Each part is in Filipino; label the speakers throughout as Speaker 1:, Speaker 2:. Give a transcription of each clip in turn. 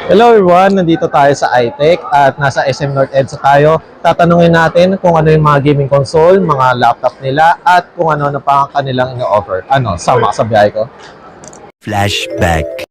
Speaker 1: Hello everyone, nandito tayo sa iTech at nasa SM North EDSA tayo. Tatanungin natin kung ano yung mga gaming console, mga laptop nila at kung ano pa ang kanilang ino-offer. Ano, sama ka sa biyahe ko?
Speaker 2: Flashback.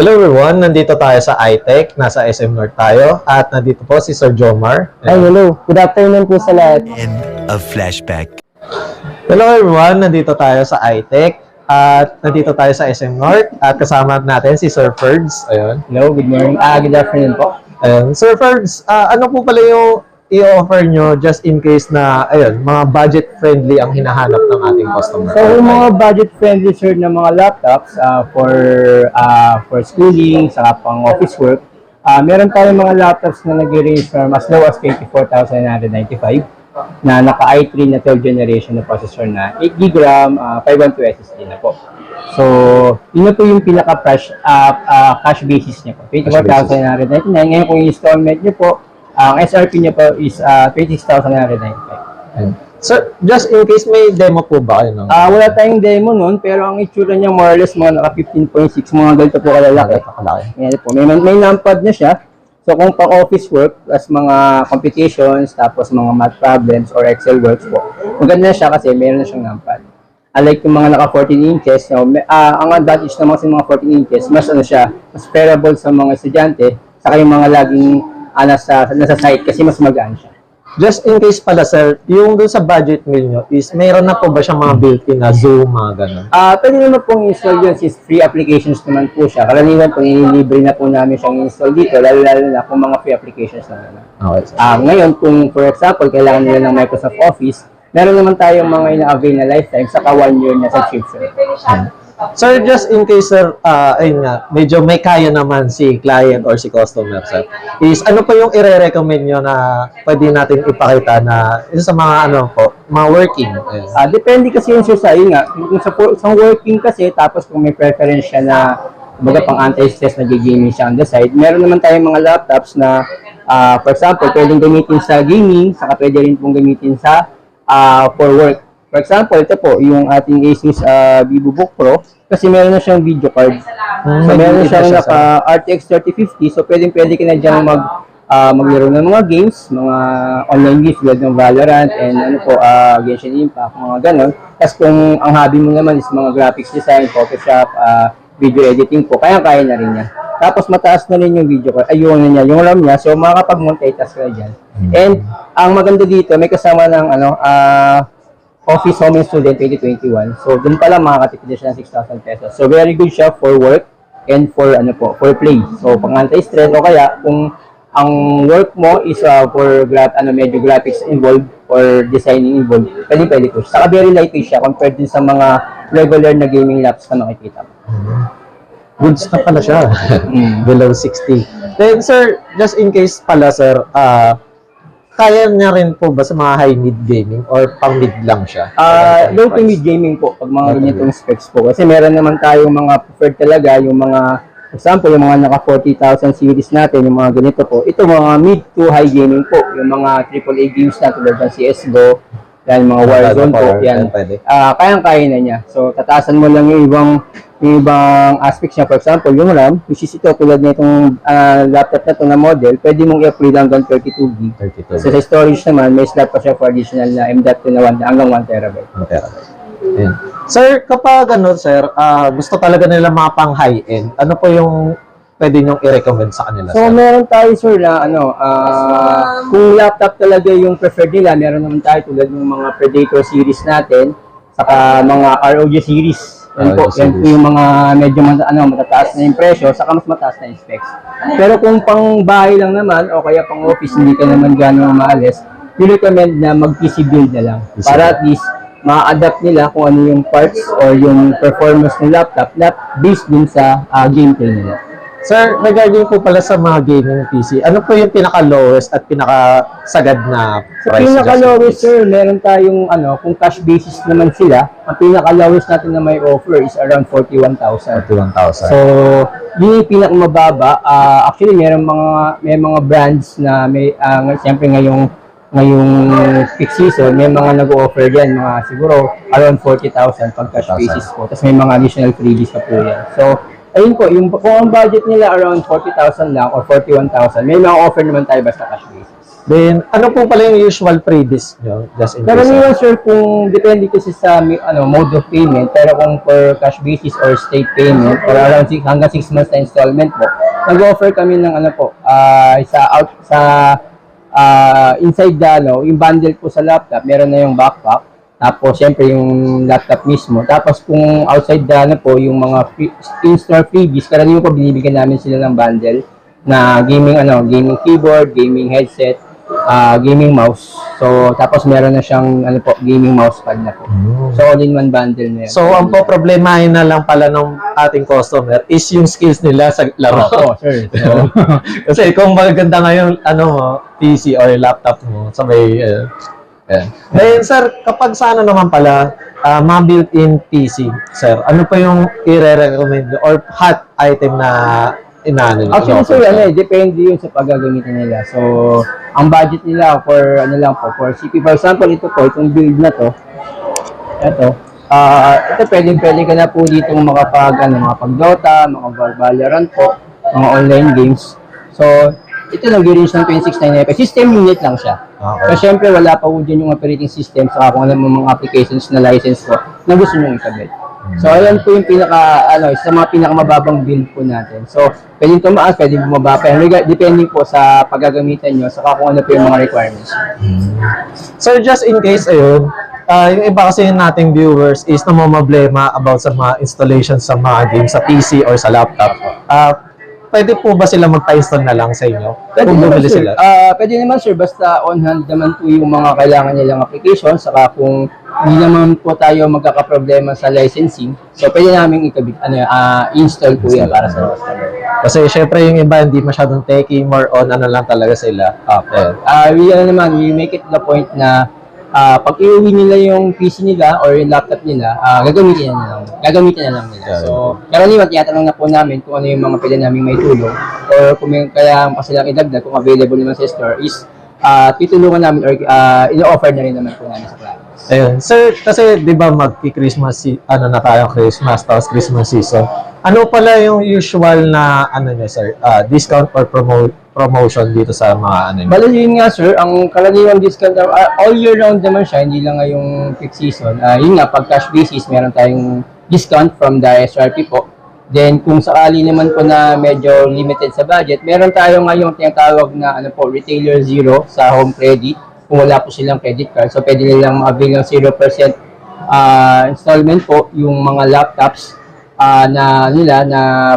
Speaker 1: Hello everyone, nandito tayo sa iTech, nasa SM North tayo, at nandito po si Sir Jomar.
Speaker 3: Ay, hello. Good afternoon po sa lahat.
Speaker 2: End of flashback.
Speaker 1: Hello everyone, nandito tayo sa iTech, at nandito tayo sa SM North, at kasama natin si Sir Ferds. Ayun.
Speaker 3: Hello, good morning. Good afternoon po.
Speaker 1: Ayun. Sir Ferds, ano po pala yung i-offer nyo just in case na, ayun, mga budget-friendly ang hinahanap ng ating customer?
Speaker 3: So, yung mga budget-friendly sir na mga laptops for schooling, saka pang office work, meron tayong mga laptops na nag-range from as low as 24,995 na naka-i3 na 12th generation na processor na 8GB RAM, 512 SSD na po. So, yun na po yung pinaka-cash basis niya po. 24,999. Ngayon kung yung installment niyo po, ang SRP niya po is 26,995.
Speaker 1: Sir, just in case may demo po ba kayo? No?
Speaker 3: Wala tayong demo nun, pero ang itsura niya more or less mga naka 15.6, mga ganito po kalalaki. Yan po. May numpad na siya. So kung pang office work, plus mga computations, tapos mga math problems or Excel works po, maganda na siya kasi meron na siyang numpad. Unlike yung mga naka 14 inches, so, ang advantage naman sa mga 14 inches, mas mas preferable sa mga estudyante, saka yung mga laging nasa site kasi mas magaan siya.
Speaker 1: Just in case pala sir, yung dun sa budget meal nyo is mayroon na po ba siyang mga built-in na Zoom, mga ganun?
Speaker 3: Pwede naman pong install yun since free applications naman po siya. Karaniwan po, libre na po namin siyang install dito, lalo na kung mga free applications naman.
Speaker 1: Okay, sir.
Speaker 3: Ngayon, kung for example, kailangan nila ng Microsoft Office, meron naman tayong mga ina-avail na lifetime, saka 1 year na subscription.
Speaker 1: Sir, just in case sir, ayun nga, medyo may kaya naman si client or si customer sir, is ano po yung i-recommend nyo na pwede natin ipakita na isa sa mga mga working? Ayun.
Speaker 3: Depende kasi yung sa yun nga. Kung sa working kasi, tapos kung may preference siya na baga pang anti-stress na gaming siya on the side, meron naman tayong mga laptops na, for example, pwedeng gamitin sa gaming, saka pwede rin pong gamitin sa for work. For example, ito po, yung ating Asus VivoBook Pro, kasi meron na siyang video card. So, meron siyang naka RTX 3050, so pwede ka na dyan maglaro ng mga games, mga online games, tulad ng Valorant, and Genshin Impact, mga ganon. Tapos kung ang hobby mo naman is mga graphics design, Photoshop, video editing po, kaya na rin niya. Tapos mataas na rin yung video card, yung RAM niya, so makakapag-multitask ka dyan. And ang maganda dito, may kasama ng Office Home and Student 2021. So, dun pala makakatipid na siya ng 6,000 pesos. So, very good siya for work and for for play. So, pang anti-stress o kaya kung ang work mo is for medyo graphics involved or designing involved, pwede po. Saka very lightweight siya compared din sa mga regular na gaming laptops na makikita mo.
Speaker 1: Goods na pala siya. Below 60. Then sir, just in case pala sir, kaya niya rin po ba sa mga high-mid gaming or pang-mid lang siya?
Speaker 3: Low to mid gaming po, pag mga ganitong specs po. Kasi meron naman tayong mga preferred talaga, yung mga, example, yung mga naka 40,000 series natin, yung mga ganito po. Ito mga mid to high gaming po, yung mga AAA games na tulad ng CSGO, yan, mga Warzone po, yan. Kayang-kaya na niya. So, tataasan mo lang yung ibang aspects niya. For example, yung RAM, which is ito, tulad na itong laptop na ito na model, pwede mong i-upgrade hanggang 32GB. So, sa storage naman, may slot pa siya for additional na M.2 na hanggang 1TB.
Speaker 1: Yeah. Sir, kapag sir, gusto talaga nila mga pang high-end, ano po yung pwede nyong i-recommend sa kanila?
Speaker 3: So,
Speaker 1: sir?
Speaker 3: meron tayo, sir, na kung laptop talaga yung preferred nila, meron naman tayo tulad ng mga Predator series natin, saka mga ROG series. Yan po yung mga medyo matataas na yung presyo, saka mas mataas na yung specs. Pero kung pang bahay lang naman, o kaya pang office, hindi ka naman gano'ng maalis, recommend na mag-PC build na lang. Para at least, ma-adapt nila kung ano yung parts or yung performance ng laptop na based din sa gameplay nila.
Speaker 1: Sir, regarding po pala sa mga gaming PC, ano po yung pinaka-lowest at pinaka-sagad na
Speaker 3: Sa
Speaker 1: price?
Speaker 3: pinaka-lowest, sir, meron tayong, kung cash basis naman sila, ang pinaka-lowest natin na may offer is around 41,000.
Speaker 1: 41,000.
Speaker 3: So, yun yung pinakamababa. Actually, may mga brands na siyempre ngayong peak season, may mga nag-offer yan, mga siguro around 40,000 pag cash basis po. Tapos may mga additional freebies pa po yan. So, ayun po, kung ang budget nila around 40,000 lang or 41,000, may mga offer naman tayo basta cash basis.
Speaker 1: Then, ano po pala yung usual freebies nyo? Just in case.
Speaker 3: Karaniwan sir, kung depende kasi sa mode of payment, pero kung per cash basis or state payment, or around hanggang 6 months na installment po, nag-offer kami ng inside yung bundle po sa laptop, meron na yung backpack, tapos syempre yung laptop mismo. Tapos kung outside po, yung mga in-store freebies, karaniwan po binibigyan namin sila ng bundle na gaming keyboard, gaming headset, gaming mouse. So, tapos meron na siyang gaming mousepad na po. So, all-in-one bundle na yan.
Speaker 1: So, ang problemahin na lang pala ng ating customer is yung skills nila sa laro.
Speaker 3: Oo, sir. So,
Speaker 1: Kasi kung maganda ngayon, PC or laptop mo, sa may, yan. Then, sir, kapag sana naman pala, mga built-in PC, sir, ano pa yung i-recommend nyo or hot item na inaano nyo?
Speaker 3: actually, sir, depende yun sa paggagamitan nila. So, ang budget nila for for CPU. For example, itong build na to, ito pwede ka na po dito makapag-Dota, Valorant po, mga online games. So, ito nag-range ng 2699. System unit lang siya.
Speaker 1: Okay.
Speaker 3: So, syempre, wala pa po dyan yung operating system sa kung ano mga applications na license po na gusto nyo ikabit. So, ayan po yung isa sa mga pinakamababang build po natin. So, pwedeng tumaas, pwedeng bumaba pa. Depending po sa paggagamitan nyo, saka kung ano po yung mga requirements.
Speaker 1: Sir, just in case, ayun, yung iba kasi nating viewers is namamablema about sa mga installation sa mga games sa PC or sa laptop. Pwede po ba sila magpa-install na lang sa inyo? Kung bumili sila?
Speaker 3: Pwede naman sir, basta on hand naman po yung mga kailangan nilang application, saka kung hindi naman po tayo magkakaproblema sa licensing, so pwede namin install po yan para sa customer.
Speaker 1: Kasi syempre yung iba hindi masyadong techie, more on lang talaga sila.
Speaker 3: We make it the point na pag iuwi nila yung PC nila or yung laptop nila, gagamitin na lang nila. So, karaniwan tinatanong na po namin kung ano yung mga pwede namin may tulong or kung may kaya pa silang idagdag kung available naman sa store is titulungan namin or ino-offer na rin naman po namin sa clients.
Speaker 1: Ayun. Sir, kasi di ba magki-Christmas, na tayo Christmas, tapos Christmas season. Ano pala yung usual na, niya sir, discount or promotion dito sa mga
Speaker 3: Bale yun nga sir, ang karaniwang discount, all year round naman siya, hindi lang ngayong peak season. Yun nga, pag cash basis, meron tayong discount from the SRP po. Then, kung sakali naman po na medyo limited sa budget, meron tayo ngayong tinatawag na retailer zero sa home credit. Kung wala po silang credit card, so pwede nilang ma-avail ng 0% installment po yung mga laptops na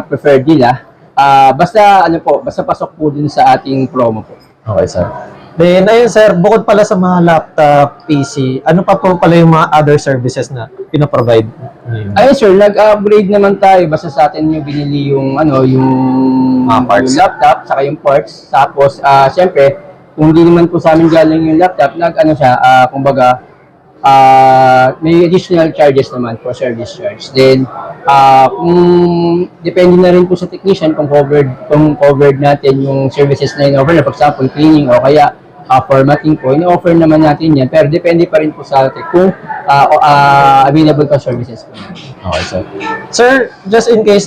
Speaker 3: preferred nila. Basta pasok po dun sa ating promo po.
Speaker 1: Okay, sir. Then, ayun, sir, bukod pala sa mga laptop, PC, ano pa po pala yung mga other services na pinaprovide niyo?
Speaker 3: Ayun, sir, nag-upgrade naman tayo. Basta sa atin yung binili yung
Speaker 1: Mga parts.
Speaker 3: yung laptop, saka yung parts. Tapos, syempre, kung hindi naman po sa amin galing yung laptop, may additional charges naman for service charge. Then, depende na rin po sa technician kung covered natin yung services na in-offer na, for example, cleaning o kaya formatting po, in-offer naman natin yan. Pero depende pa rin po sa atin kung available pa services po.
Speaker 1: Okay, sir. Sir, just in case,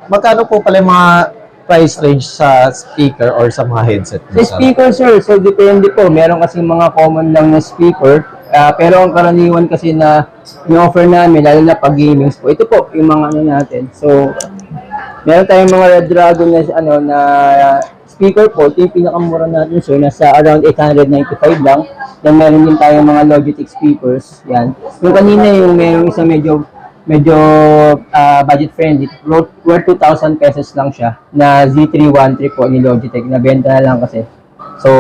Speaker 1: magkano po pala yung mga price range sa speaker or sa mga headset?
Speaker 3: Sa speaker, sir, so depende po. Meron kasi mga common lang na speaker. Pero ang karaniwan kasi na i-offer namin, lalo na pag gamings po, ito po yung mga natin. So, meron tayong mga Red Dragon na speaker po. Ito yung pinakamura natin. So, nasa around 895 lang. Then, meron din tayong mga Logitech speakers. Yan. Yung kanina, merong isa medyo budget friendly. Worth 2,000 pesos lang siya na Z313 po ni Logitech. Nabenta na lang kasi. So,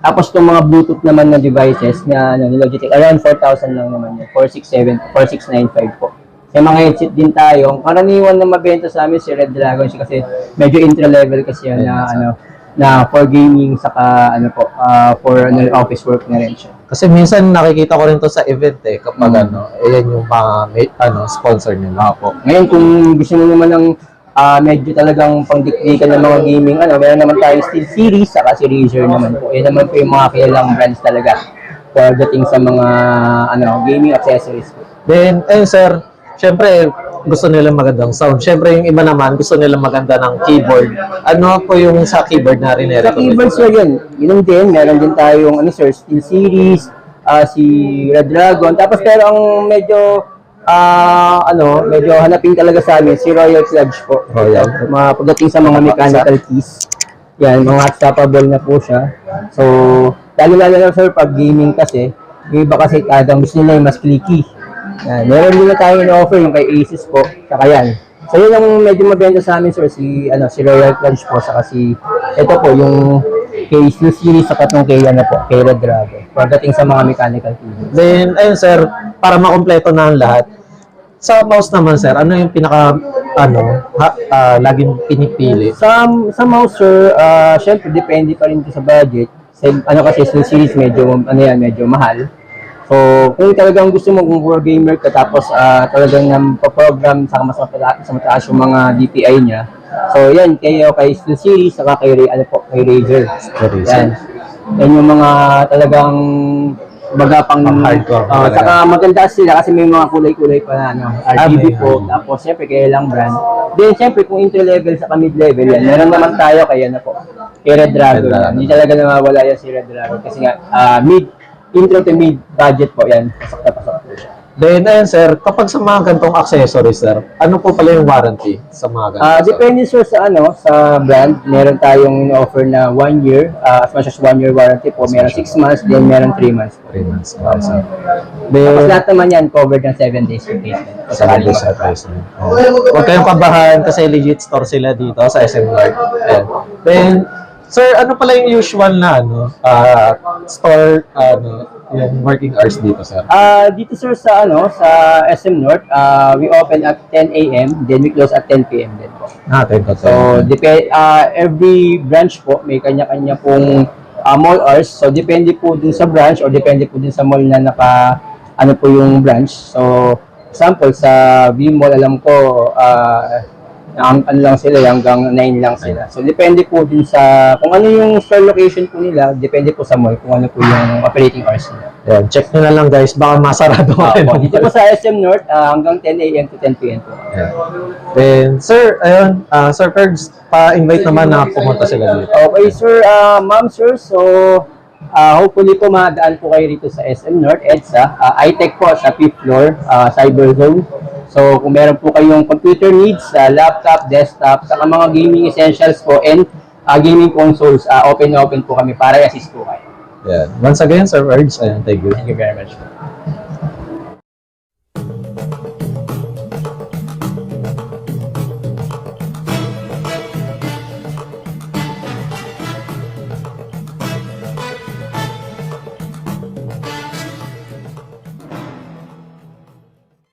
Speaker 3: tapos itong mga Bluetooth naman na devices na ni Logitech, around 4,000 lang naman yun. 4,695 po. Sa mga headset din tayo, ang karaniwan na mabenta sa amin si Red Dragon siya kasi medyo intro-level kasi yan na for gaming saka for office work na rin siya.
Speaker 1: Kasi minsan nakikita ko rin to sa event kapag ayan yung mga sponsor nila po.
Speaker 3: Ngayon kung gusto mo naman ng medyo talagang pangdikdikan ng mga gaming, meron naman tayong Steel Series, saka si Razer naman po. Yan naman po yung mga kilalang brands talaga pagdating sa mga gaming accessories po.
Speaker 1: Then, ayun sir, syempre, gusto nila magandang sound. Syempre, yung iba naman, gusto nila maganda ng keyboard. Ano po yung sa keyboard na rin
Speaker 3: Sa keyboard sir yun, yun din, meron din tayong ano sir, Steel Series, si Red Dragon, tapos pero ang medyo medyo hanapin talaga sa amin, si Royal Sludge po.
Speaker 1: Royal.
Speaker 3: Pagdating sa mga mechanical keys, yan, mga unstoppable na po siya. So, lalo-lalo na sir, pag gaming kasi, yung iba kasi talagang gusto nila yung mas clicky. Yan, meron din na tayo in-offer yung kay Asus po, saka yan. So, yun ang medyo mabenta sa amin sir, si Royal Sludge po, saka ito po, yung kay Steel Series, saka itong kay Red Dragon. Pagdating sa mga mechanical keys.
Speaker 1: Then, ayun sir, para makumpleto na ang lahat, sa mouse naman sir, ano yung pinaka, laging pinipili?
Speaker 3: Sa mouse sir, syempre depende pa rin ito sa budget. Kasi Steel Series medyo mahal. So, kung talagang gusto mo kung core gamer ka tapos talagang pa-program sa mas mataas yung mga DPI niya. So, yan kay Steel Series saka kay Razer. Yan. Yan yung mga talagang pang
Speaker 1: hardcore.
Speaker 3: Saka maganda sila kasi may mga kulay-kulay pa na RGB po. Tapos syempre kaya lang brand. Then syempre kung intro level sa mid level yan, meron naman tayo kay Red Dragon. Hindi talaga nawawala yan si Red Dragon kasi nga intro to mid budget po yan. Pasok na pasok po siya.
Speaker 1: Then, ayun sir, kapag sa mga gantong accessories sir, ano po pala yung warranty sa mga ganito?
Speaker 3: Depende sir sa brand. Meron tayong offer na 1 year, as much as 1 year warranty po. Meron 6 months, then meron 3 months po.
Speaker 1: 3 months. Okay, sir.
Speaker 3: Tapos lahat naman yan covered ng 7 days replacement.
Speaker 1: Sa replacement. Huwag kayong kabahan kasi legit store sila dito sa SM North. Ayan. Then, sir, ano pala yung usual na store yung working hours dito, sir?
Speaker 3: Dito sir sa SM North, we open at 10 a.m. then we close at 10 p.m. din po. So, every branch po may kanya-kanya pong mall hours. So, depende po din sa branch or depende po din sa mall na po yung branch. So, example, sa V Mall, alam ko, lang sila, hanggang 9 lang sila. So, depende po din sa, kung ano yung store location po nila, depende po sa mall, kung ano po yung operating hours nila.
Speaker 1: Yan, check nyo na lang guys, baka masarado kayo.
Speaker 3: Dito po sa SM North, hanggang 10 a.m. to 10 p.m. po.
Speaker 1: Yeah. Then, sir, ayun, Sir Fergs, pa-invite naman na pumunta sila dito.
Speaker 3: Okay, sir, ma'am, sir, so, hopefully po madaan po kayo rito sa SM North, EDSA, iTech po sa 5th floor, Cyber Zone. So, kung meron po kayong computer needs, laptop, desktop, saka mga gaming essentials po, and gaming consoles, open po kami para i-assist po kayo.
Speaker 1: Yeah. Once again, Sir Fergs, ayun, thank you.
Speaker 3: Thank you very much.